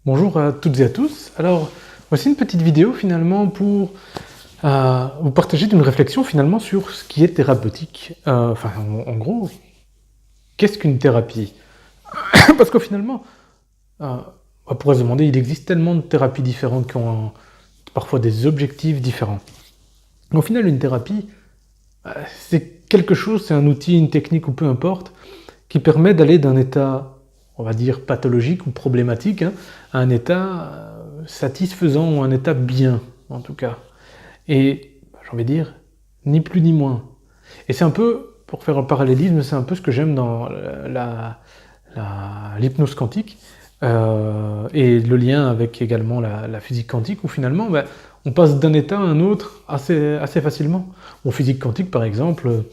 Bonjour à toutes et à tous. Alors, voici une petite vidéo finalement pour vous partager une réflexion finalement sur ce qui est thérapeutique. En gros, qu'est-ce qu'une thérapie? Parce que finalement, on pourrait se demander, il existe tellement de thérapies différentes qui ont parfois des objectifs différents. Au final, une thérapie, c'est quelque chose, c'est un outil, une technique ou peu importe, qui permet d'aller d'un état, on va dire, pathologique ou problématique, à un état satisfaisant ou un état bien, en tout cas. Et j'ai envie de dire, ni plus ni moins. Et c'est un peu, pour faire un parallélisme, c'est un peu ce que j'aime dans l'hypnose quantique, et le lien avec également la physique quantique, où finalement, on passe d'un état à un autre assez facilement. En physique quantique, par exemple,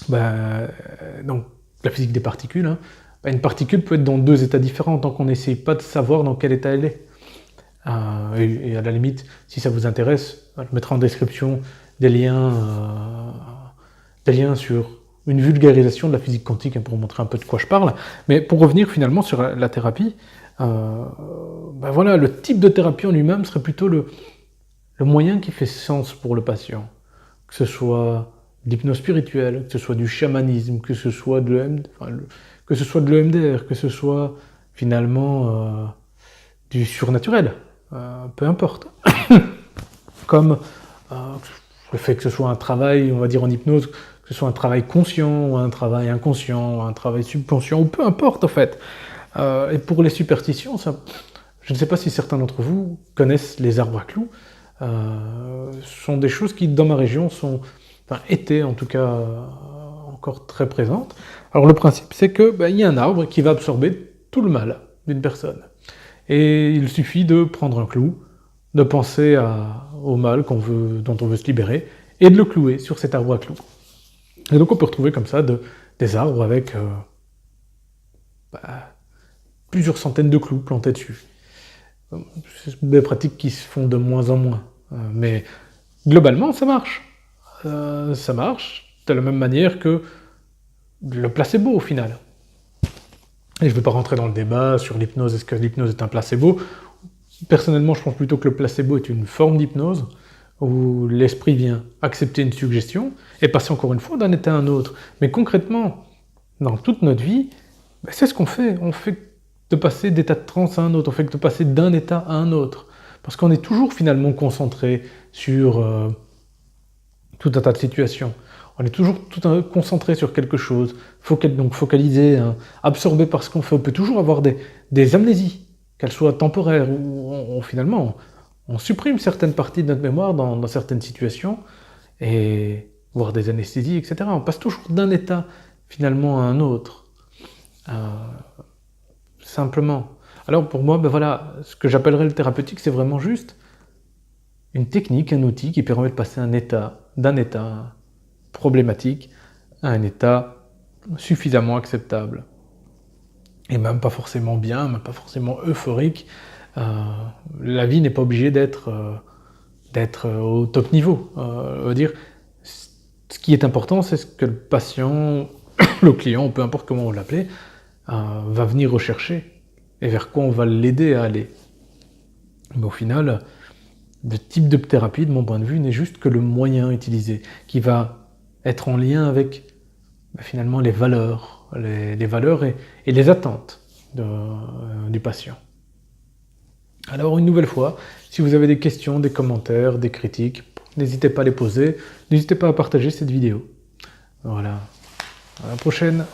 donc la physique des particules, une particule peut être dans deux états différents tant qu'on n'essaye pas de savoir dans quel état elle est. Et à la limite, si ça vous intéresse, je mettrai en description des liens sur une vulgarisation de la physique quantique pour vous montrer un peu de quoi je parle. Mais pour revenir finalement sur la thérapie, voilà, le type de thérapie en lui-même serait plutôt le moyen qui fait sens pour le patient. Que ce soit de l'hypnose spirituelle, que ce soit du chamanisme, que ce soit de l'EMDR, que ce soit finalement du surnaturel, peu importe. Comme le fait que ce soit un travail, on va dire en hypnose, que ce soit un travail conscient, ou un travail inconscient, ou un travail subconscient, ou peu importe en fait. Et pour les superstitions, je ne sais pas si certains d'entre vous connaissent les arbres à clous. Ce sont des choses qui, dans ma région, étaient en tout cas encore très présentes. Alors le principe, c'est que y a un arbre qui va absorber tout le mal d'une personne. Et il suffit de prendre un clou, de penser au mal dont on veut se libérer, et de le clouer sur cet arbre à clous. Et donc on peut retrouver comme ça des arbres avec plusieurs centaines de clous plantés dessus. C'est des pratiques qui se font de moins en moins. Mais globalement, ça marche. Ça marche de la même manière que le placebo au final. Et je ne vais pas rentrer dans le débat sur l'hypnose, est-ce que l'hypnose est un placebo? Personnellement, je pense plutôt que le placebo est une forme d'hypnose où l'esprit vient accepter une suggestion et passer encore une fois d'un état à un autre. Mais concrètement, dans toute notre vie, c'est ce qu'on fait. On fait de passer d'état de transe à un autre, on fait de passer d'un état à un autre. Parce qu'on est toujours finalement concentré sur tout un tas de situations. On est toujours concentré sur quelque chose, donc focalisé, absorbé par ce qu'on fait. On peut toujours avoir des amnésies, qu'elles soient temporaires, ou finalement, on supprime certaines parties de notre mémoire dans certaines situations, et voire des anesthésies, etc. On passe toujours d'un état finalement à un autre. Simplement. Alors pour moi, voilà, ce que j'appellerais le thérapeutique, c'est vraiment juste une technique, un outil qui permet de passer d'un état problématique à un état suffisamment acceptable. Et même pas forcément bien, même pas forcément euphorique. La vie n'est pas obligée d'être au top niveau. On va dire, ce qui est important, c'est ce que le patient, le client, peu importe comment on l'appelle, va venir rechercher et vers quoi on va l'aider à aller. Mais au final, le type de thérapie, de mon point de vue, n'est juste que le moyen utilisé, qui va être en lien avec finalement les valeurs et les attentes du patient. Alors une nouvelle fois, si vous avez des questions, des commentaires, des critiques, n'hésitez pas à les poser, n'hésitez pas à partager cette vidéo. Voilà, à la prochaine.